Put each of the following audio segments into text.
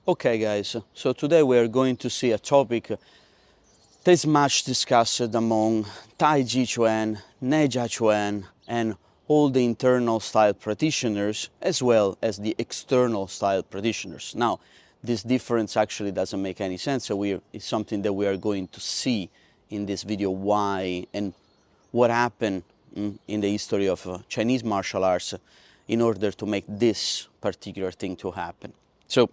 Okay guys, so today we are going to see a topic that is much discussed among Taijiquan, Taijiquan, and all the internal style practitioners as well as the external style practitioners. Now, this difference actually doesn't make any sense, so it's something that we are going to see in this video why and what happened in the history of Chinese martial arts in order to make this particular thing to happen. So,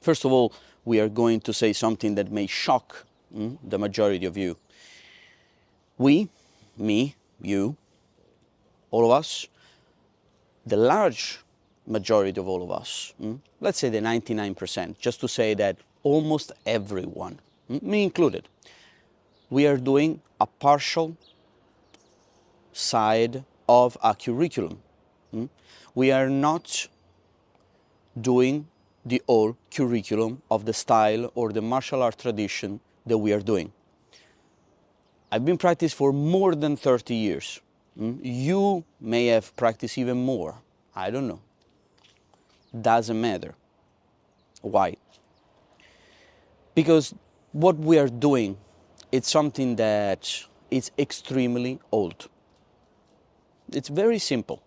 first of all, we are going to say something that may shock the majority of you. We, me, you, all of us, the large majority of all of us, let's say the 99%, just to say that almost everyone, me included, we are doing a partial side of a curriculum. We are not doing the whole curriculum of the style or the martial art tradition that we are doing. I've been practicing for more than 30 years. You may have practiced even more. I don't know. Doesn't matter. Why? Because what we are doing, it's something that is extremely old. It's very simple.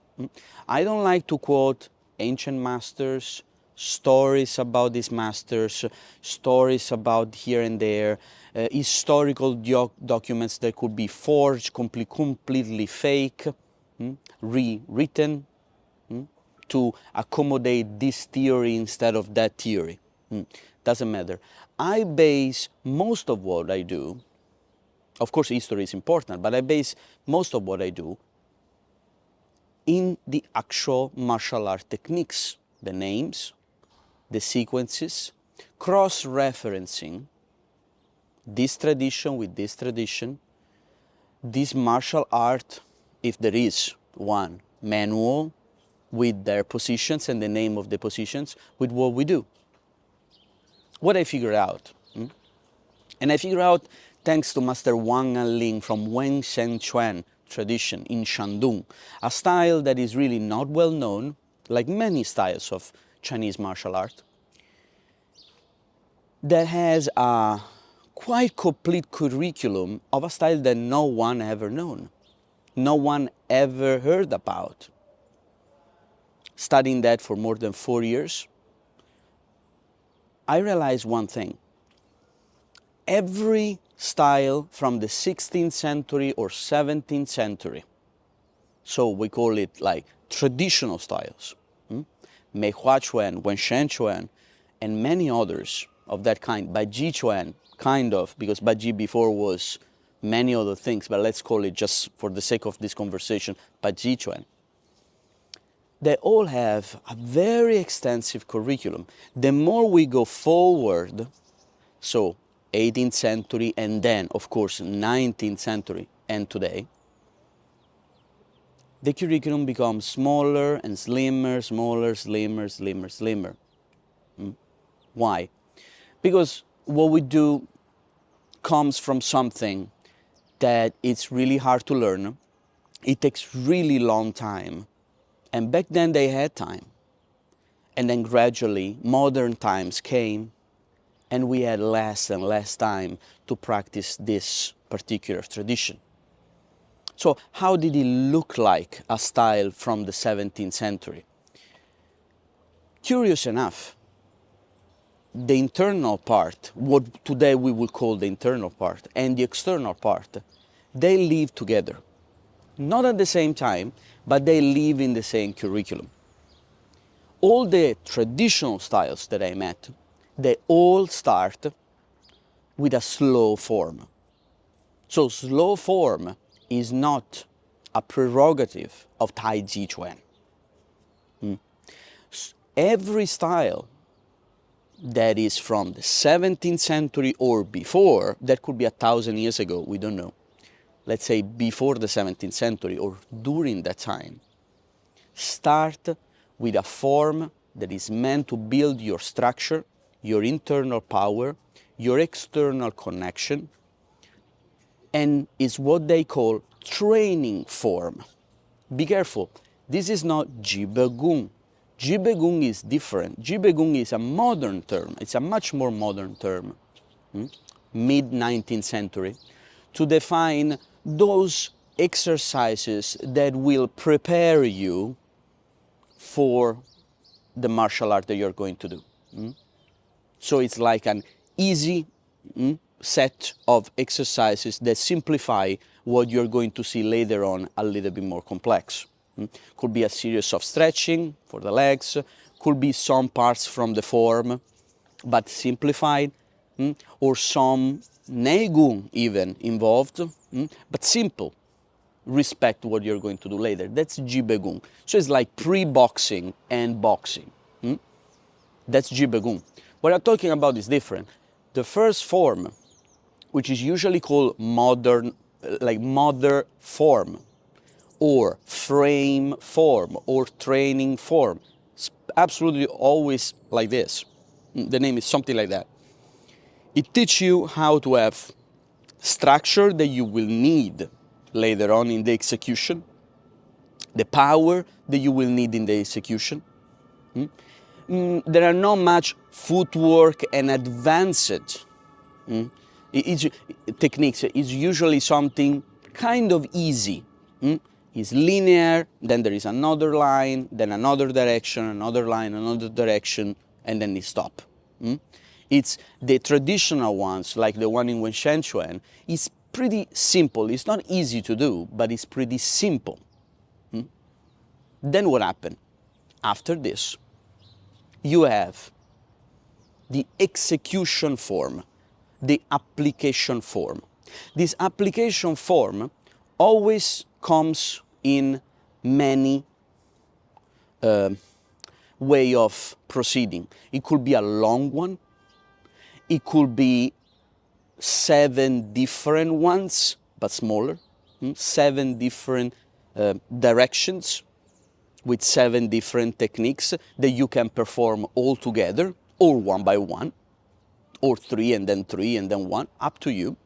I don't like to quote ancient masters, stories about these masters, stories about here and there, historical documents that could be forged, completely fake, rewritten to accommodate this theory instead of that theory. Doesn't matter. I base most of what I do, of course history is important, but I base most of what I do in the actual martial art techniques, the names, the sequences, cross-referencing this tradition with this tradition, this martial art, if there is one, manual with their positions and the name of the positions, with what we do. What I figured out, and I figured out thanks to Master Wang Anling from Wen Shen Chuan tradition in Shandong, a style that is really not well known, like many styles of Chinese martial art, that has a quite complete curriculum of a style that no one ever known, no one ever heard about. Studying that for more than 4 years, I realized one thing. Every style from the 16th century or 17th century, so we call it like traditional styles, Mei Hua Chuan, Wen Shen Chuan, and many others of that kind, Baji Chuan, kind of, because Baji before was many other things, but let's call it, just for the sake of this conversation, Baji Chuan. They all have a very extensive curriculum. The more we go forward, so 18th century and then, of course, 19th century and today, the curriculum becomes smaller and slimmer, smaller, slimmer, slimmer, slimmer. Why? Because what we do comes from something that it's really hard to learn. It takes really long time. And back then they had time. And then gradually modern times came and we had less and less time to practice this particular tradition. So how did it look like a style from the 17th century? Curious enough, the internal part, what today we will call the internal part, and the external part, they live together. Not at the same time, but they live in the same curriculum. All the traditional styles that I met, they all start with a slow form. So slow form is not a prerogative of Taijiquan. Every style that is from the 17th century or before, that could be 1,000 years ago, we don't know. Let's say before the 17th century or during that time, start with a form that is meant to build your structure, your internal power, your external connection, and is what they call training form. Be careful, this is not Jibegun. Jibegung is different. Jibegung is a modern term. It's a much more modern term, mid-19th century, to define those exercises that will prepare you for the martial art that you're going to do. So it's like an easy set of exercises that simplify what you're going to see later on a little bit more complex. Could be a series of stretching for the legs, could be some parts from the form, but simplified, or some neigung even involved, but simple. Respect what you're going to do later. That's jibegung. So it's like pre-boxing and boxing. That's jibegung. What I'm talking about is different. The first form, which is usually called modern, like modern form, or frame form, or training form, it's absolutely always like this. The name is something like that. It teaches you how to have structure that you will need later on in the execution, the power that you will need in the execution. There are not much footwork and advanced techniques. It's usually something kind of easy. It's linear, then there is another line, then another direction, another line, another direction, and then it stop. It's the traditional ones, like the one in Wenshenchuan, is pretty simple. It's not easy to do, but it's pretty simple. Then what happened? After this, you have the execution form, the application form. This application form always comes in many way of proceeding. It could be a long one. It could be 7 different ones, but smaller. 7 different directions with 7 different techniques that you can perform all together, or one by one, or 3 and then 3 and then 1, up to you.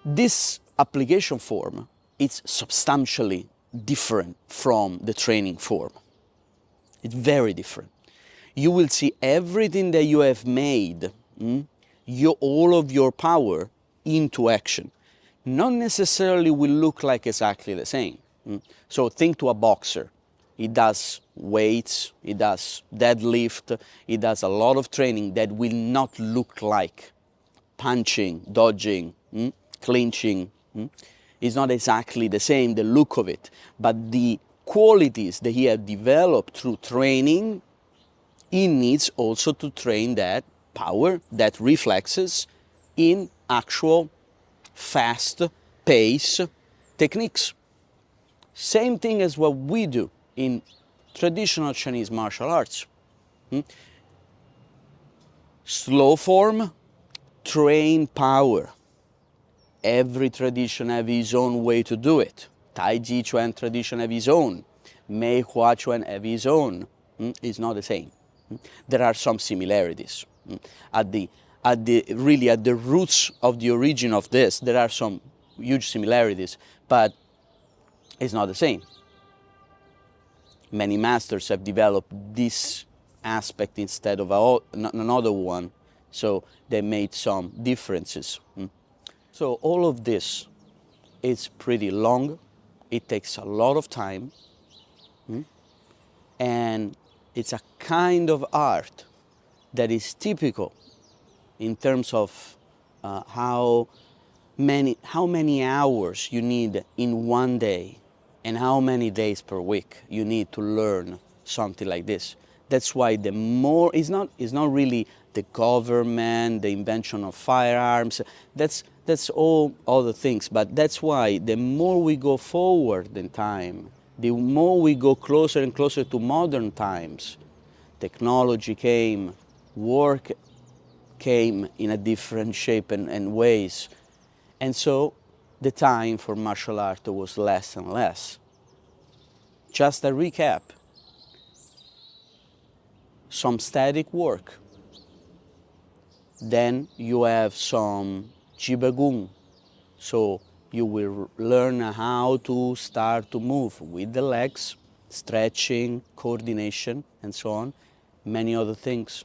This application form is substantially different from the training form. It's very different. You will see everything that you have made, all of your power into action. Not necessarily will look like exactly the same. So think to a boxer. He does weights, he does deadlift, he does a lot of training that will not look like punching, dodging, clinching. It's not exactly the same, the look of it, but the qualities that he has developed through training, he needs also to train that power, that reflexes, in actual fast pace techniques. Same thing as what we do in traditional Chinese martial arts. Slow form, train power. Every tradition has his own way to do it. Taijiquan tradition has his own. Mei Hua Chuan has his own. It's not the same. There are some similarities. Really at the roots of the origin of this, there are some huge similarities, but it's not the same. Many masters have developed this aspect instead of another one, so they made some differences. So all of this is pretty long, it takes a lot of time, and it's a kind of art that is typical in terms of how many hours you need in one day and how many days per week you need to learn something like this. That's why the more, it's not really the government, the invention of firearms, that's all other things, but that's why the more we go forward in time, the more we go closer and closer to modern times, technology came, work came in a different shape and ways. And so the time for martial art was less and less. Just a recap. Some static work. Then you have some jibegung. So you will learn how to start to move with the legs stretching, coordination, and so on, many other things.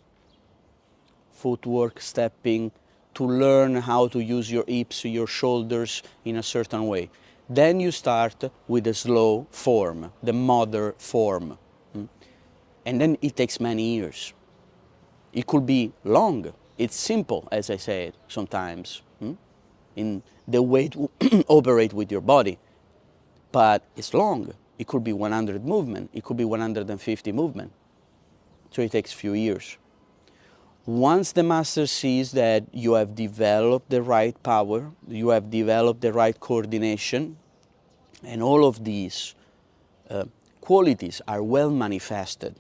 Footwork, stepping, to learn how to use your hips, your shoulders in a certain way. Then you start with the slow form, the mother form. And then it takes many years. It could be long. It's simple, as I said sometimes, in the way to operate with your body. But it's long. It could be 100 movement. It could be 150 movement. So it takes a few years. Once the master sees that you have developed the right power, you have developed the right coordination, and all of these qualities are well manifested,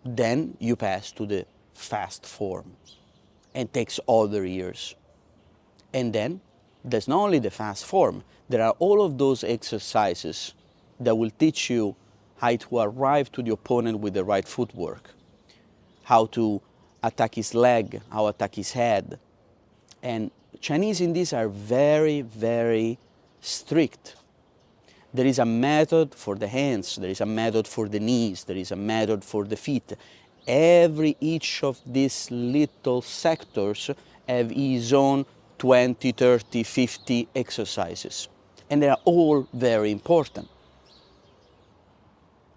then you pass to the fast form, and takes other years. And then there's not only the fast form, there are all of those exercises that will teach you how to arrive to the opponent with the right footwork, how to attack his leg, how to attack his head. And Chinese in this are very, very strict. There is a method for the hands, there is a method for the knees, there is a method for the feet. Each of these little sectors have his own 20, 30, 50 exercises. And they are all very important.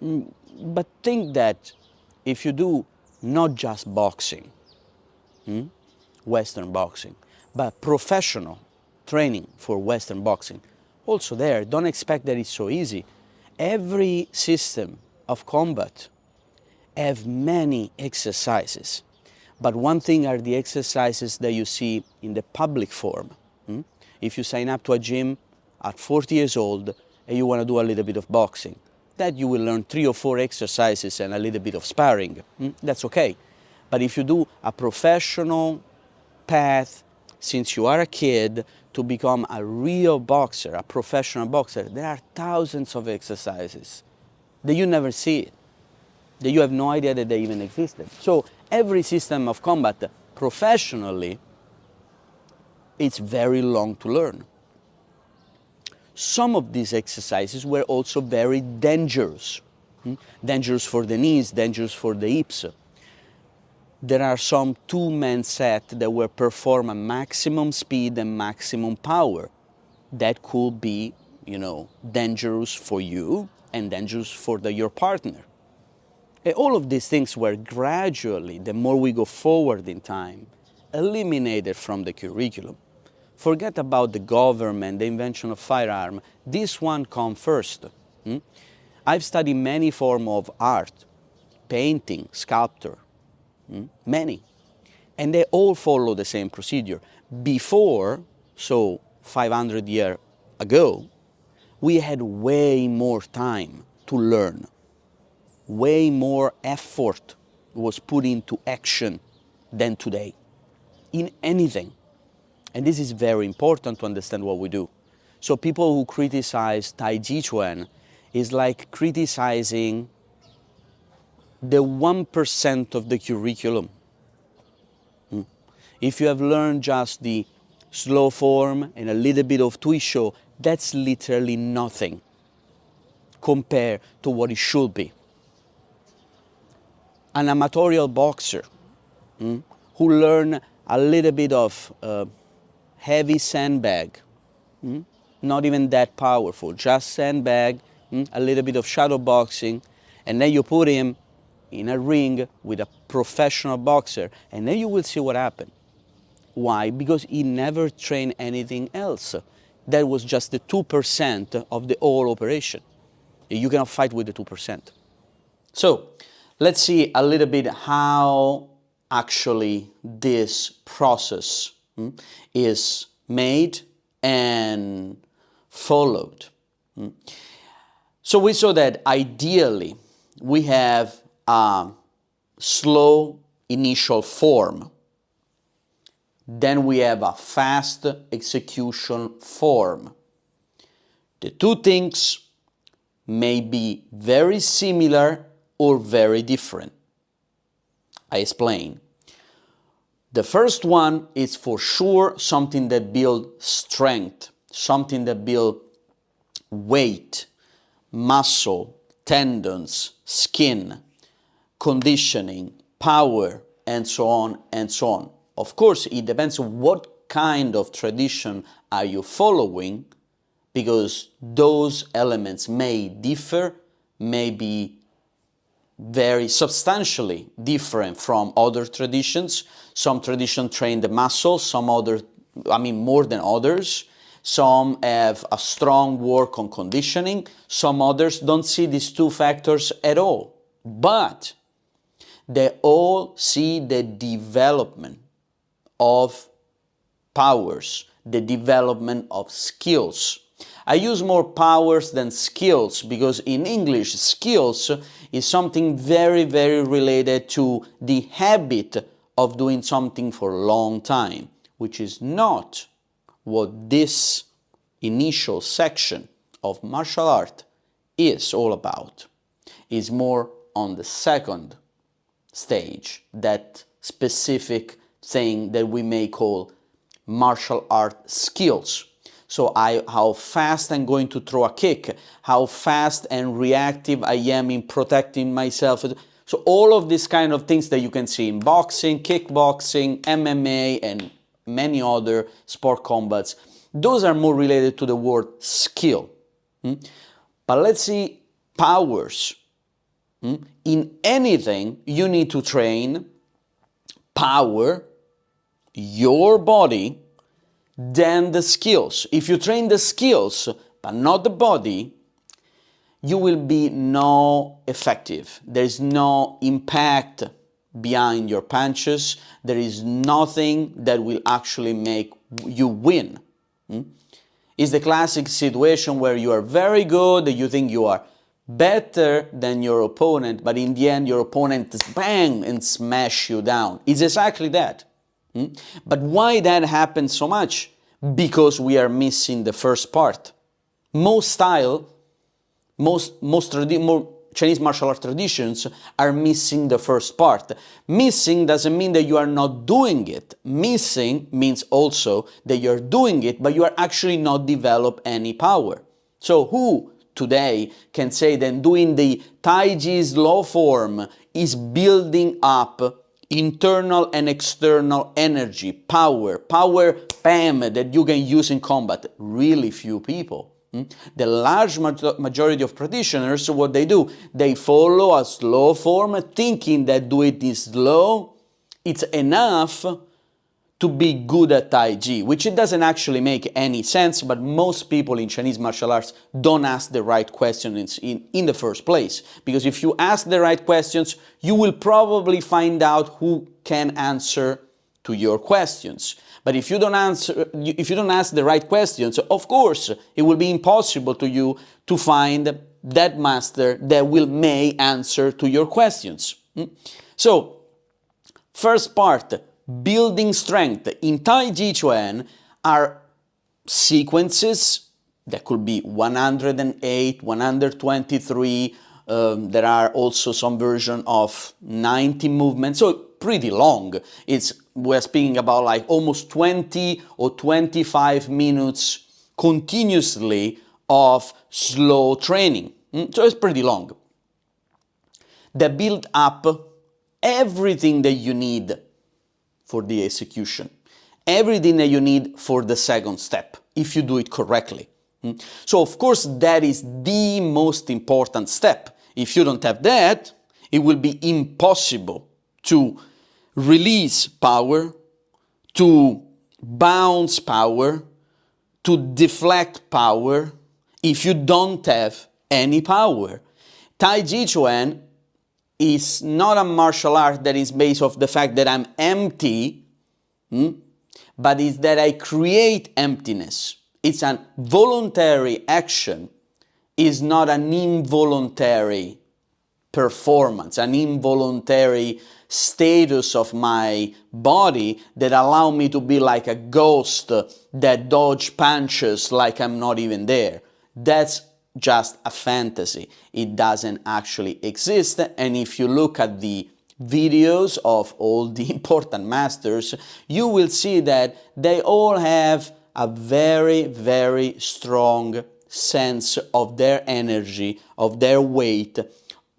But think that if you do not just boxing, Western boxing, but professional training for Western boxing, also there, don't expect that it's so easy. Every system of combat have many exercises. But one thing are the exercises that you see in the public form. If you sign up to a gym at 40 years old and you want to do a little bit of boxing, that you will learn 3 or 4 exercises and a little bit of sparring. That's okay. But if you do a professional path since you are a kid to become a real boxer, a professional boxer, there are thousands of exercises that you never see, that you have no idea that they even existed. So every system of combat professionally, it's very long to learn. Some of these exercises were also very dangerous. Dangerous for the knees, dangerous for the hips. There are some 2-man set that were performed at maximum speed and maximum power. That could be, dangerous for you and dangerous for your partner. And all of these things were gradually, the more we go forward in time, eliminated from the curriculum. Forget about the government, the invention of firearm. This one comes first. I've studied many forms of art, painting, sculpture, many. And they all follow the same procedure. Before, so 500 years ago, we had way more time to learn. Way more effort was put into action than today, in anything. And this is very important to understand what we do. So people who criticize Taijiquan is like criticizing the 1% of the curriculum. If you have learned just the slow form and a little bit of Tuisho, that's literally nothing compared to what it should be. An amatorial boxer who learn a little bit of heavy sandbag, not even that powerful, just sandbag, a little bit of shadow boxing, and then you put him in a ring with a professional boxer, and then you will see what happened. Why? Because he never trained anything else. That was just the 2% of the whole operation. You cannot fight with the 2%. So, let's see a little bit how actually this process is made and followed. So we saw that ideally we have a slow initial form. Then we have a fast execution form. The two things may be very similar or very different. I explain. The first one is for sure something that builds strength, something that builds weight, muscle, tendons, skin, conditioning, power, and so on and so on. Of course, it depends on what kind of tradition are you following, because those elements may differ, may be very substantially different from other traditions. Some traditions train the muscle, some other, more than others. Some have a strong work on conditioning, some others don't see these two factors at all. But they all see the development of powers, the development of skills. I use more powers than skills because in English, skills is something very, very related to the habit of doing something for a long time, which is not what this initial section of martial art is all about. It's more on the second stage, that specific thing that we may call martial art skills. So how fast I'm going to throw a kick, how fast and reactive I am in protecting myself. So all of these kind of things that you can see in boxing, kickboxing, MMA, and many other sport combats, those are more related to the word skill. But let's see powers. In anything, you need to train power, your body, then the skills. If you train the skills but not the body, you will be no effective. There is no impact behind your punches. There is nothing that will actually make you win. It's the classic situation where you are very good, you think you are better than your opponent, but in the end your opponent bang and smash you down. It's exactly that. But why that happens so much? Because we are missing the first part. Most Chinese martial art traditions are missing the first part. Missing doesn't mean that you are not doing it. Missing means also that you're doing it, but you are actually not develop any power. So who today can say that doing the Taiji slow form is building up internal and external energy, power, bam, that you can use in combat? Really few people. The large majority of practitioners, what they do, they follow a slow form, thinking that doing it slow, it's enough to be good at Taiji, which it doesn't actually make any sense, but most people in Chinese martial arts don't ask the right questions in the first place. Because if you ask the right questions, you will probably find out who can answer to your questions. But if you don't ask the right questions, of course, it will be impossible to you to find that master that may answer to your questions. So, first part, building strength. In Taijiquan are sequences that could be 108, 123. There are also some version of 90 movements, so pretty long. We're speaking about like almost 20 or 25 minutes continuously of slow training. So it's pretty long. They build up everything that you need for the execution, everything that you need for the second step, if you do it correctly. So of course that is the most important step. If you don't have that, it will be impossible to release power, to bounce power, to deflect power, if you don't have any power. Taijiquan is not a martial art that is based off the fact that I'm empty, but is that I create emptiness. It's a voluntary action, is not an involuntary performance, an involuntary status of my body that allow me to be like a ghost that dodge punches like I'm not even there. That's just a fantasy. It doesn't actually exist. And if you look at the videos of all the important masters, you will see that they all have a very, very strong sense of their energy, of their weight.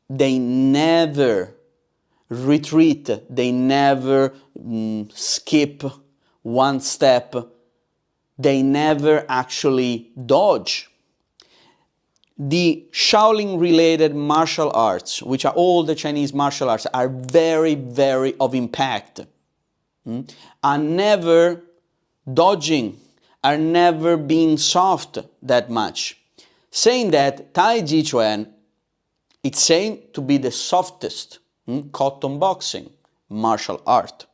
They never retreat, they never skip one step, they never actually dodge. The Shaolin related martial arts, which are all the Chinese martial arts, are very, very of impact, are never dodging, are never being soft that much. Saying that Taijiquan, it's saying to be the softest cotton boxing martial art.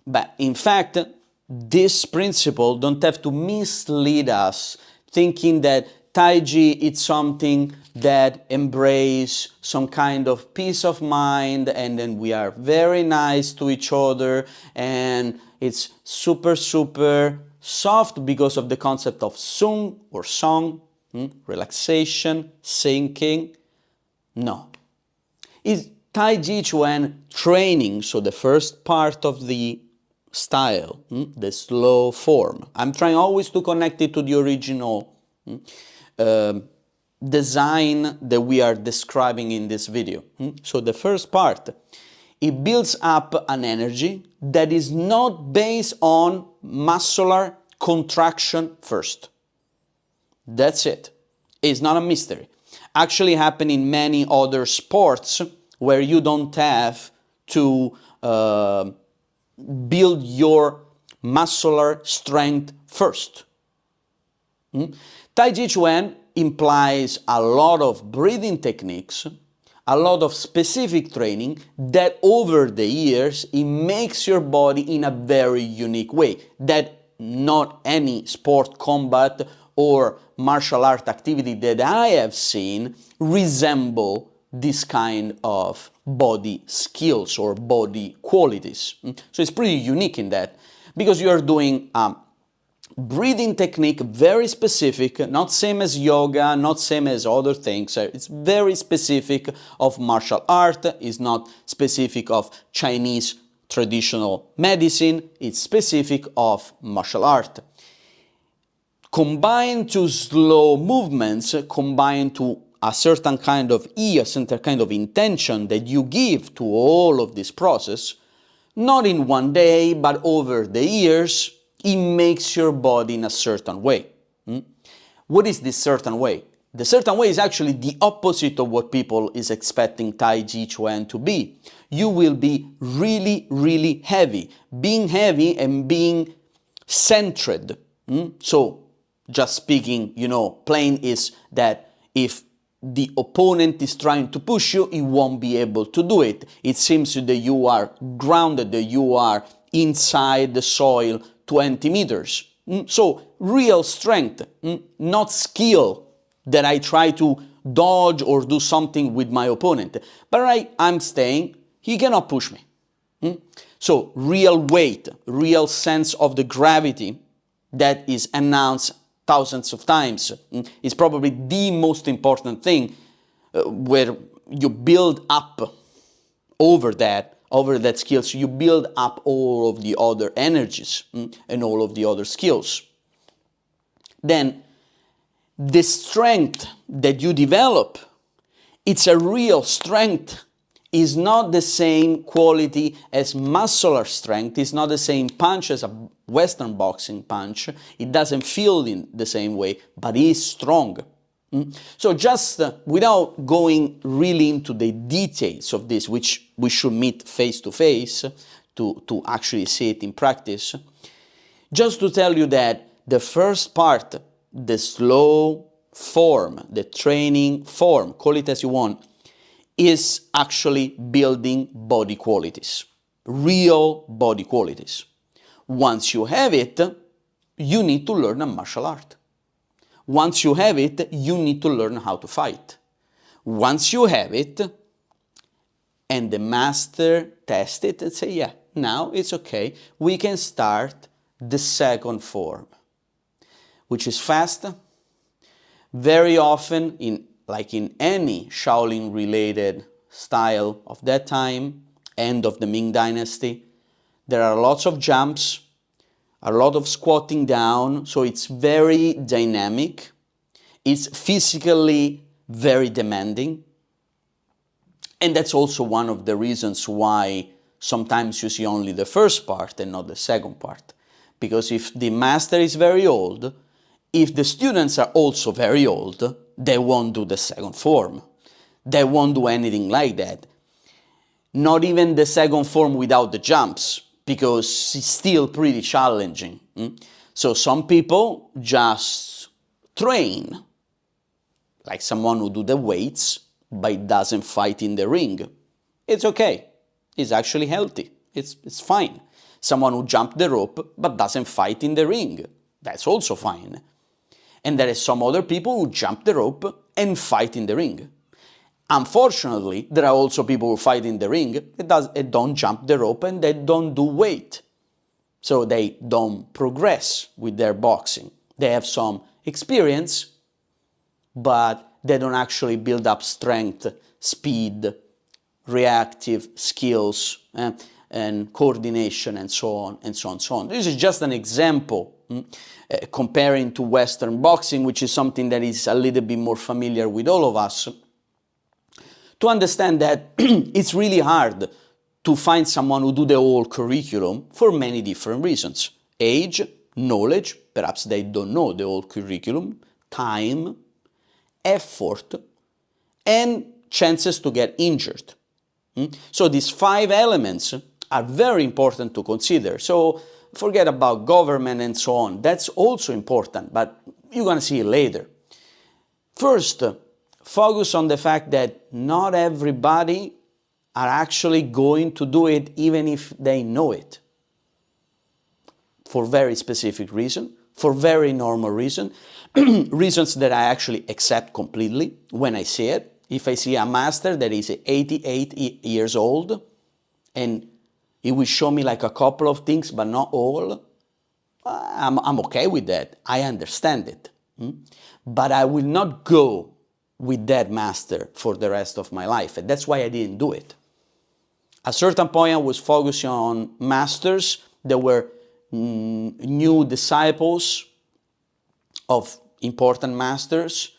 But in fact, this principle don't have to mislead us thinking that Taiji is something that embrace some kind of peace of mind and then we are very nice to each other and it's super, super soft because of the concept of sung or song, relaxation, sinking. No. It's Taijiquan training, so the first part of the style, the slow form. I'm trying always to connect it to the original design that we are describing in this video. So the first part, it builds up an energy that is not based on muscular contraction first. That's it. It's not a mystery. Actually happen in many other sports where you don't have to build your muscular strength first. Taijiquan implies a lot of breathing techniques, a lot of specific training that over the years it makes your body in a very unique way that not any sport combat or martial art activity that I have seen resemble this kind of body skills or body qualities. So it's pretty unique in that because you are doing breathing technique very specific, not same as yoga, not same as other things. It's very specific of martial art, it's not specific of Chinese traditional medicine, it's specific of martial art. Combined to slow movements, combined to a certain kind of a certain kind of intention that you give to all of this process, not in one day, but over the years, it makes your body in a certain way. What is this certain way? The certain way is actually the opposite of what people is expecting Taijiquan to be. You will be really, really heavy. Being heavy and being centered. So, just speaking, plain is that if the opponent is trying to push you, he won't be able to do it. It seems that you are grounded, that you are inside the soil 20 meters. So, real strength, not skill that I try to dodge or do something with my opponent. But I'm staying, he cannot push me. So, real weight, real sense of the gravity that is announced thousands of times is probably the most important thing where you build up over that skills, you build up all of the other energies and all of the other skills. Then the strength that you develop, it's a real strength. Is not the same quality as muscular strength, it's not the same punch as a Western boxing punch, it doesn't feel in the same way, but it is strong. So just without going really into the details of this, which we should meet face to face to actually see it in practice, just to tell you that the first part, the slow form, the training form, call it as you want, is actually building body qualities, real body qualities. Once you have it, you need to learn a martial art. Once you have it, you need to learn how to fight. Once you have it, and the master tests it and say, yeah, now it's okay, we can start the second form, which is fast. Very often, like in any Shaolin related style of that time, end of the Ming Dynasty. There are lots of jumps, a lot of squatting down, so it's very dynamic. It's physically very demanding. And that's also one of the reasons why sometimes you see only the first part and not the second part. Because if the master is very old, if the students are also very old, they won't do the second form. They won't do anything like that. Not even the second form without the jumps, because it's still pretty challenging. So some people just train, like someone who do the weights, but doesn't fight in the ring. It's okay. It's actually healthy. It's fine. Someone who jump the rope, but doesn't fight in the ring. That's also fine. And there are some other people who jump the rope and fight in the ring. Unfortunately, there are also people who fight in the ring and don't jump the rope and they don't do weight. So they don't progress with their boxing. They have some experience, but they don't actually build up strength, speed, reactive skills, and coordination, and so on, and so on, and so on. This is just an example, comparing to Western boxing, which is something that is a little bit more familiar with all of us, to understand that it's really hard to find someone who do the whole curriculum for many different reasons. Age, knowledge, perhaps they don't know the whole curriculum, time, effort, and chances to get injured. So these 5 elements are very important to consider. So forget about government and so on. That's also important, but you're going to see it later. First, focus on the fact that not everybody are actually going to do it even if they know it. For very specific reason, for very normal reason, reasons that I actually accept completely when I see it. If I see a master that is 88 years old and he will show me like a couple of things but not all, I'm okay with that. I understand it. But I will not go with that master for the rest of my life, and that's why I didn't do it. At a certain point I was focusing on masters that were new disciples of important masters,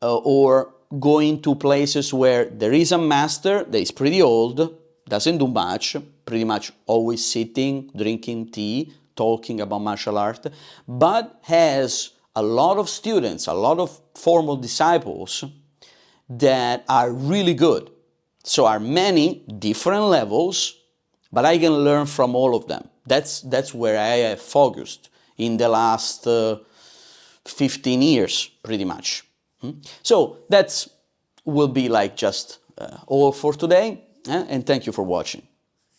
or going to places where there is a master that is pretty old, doesn't do much, pretty much always sitting, drinking tea, talking about martial art, but has a lot of students, a lot of formal disciples that are really good. So are many different levels, but I can learn from all of them. That's where I have focused in the last 15 years, pretty much. So that will be like just all for today, and thank you for watching.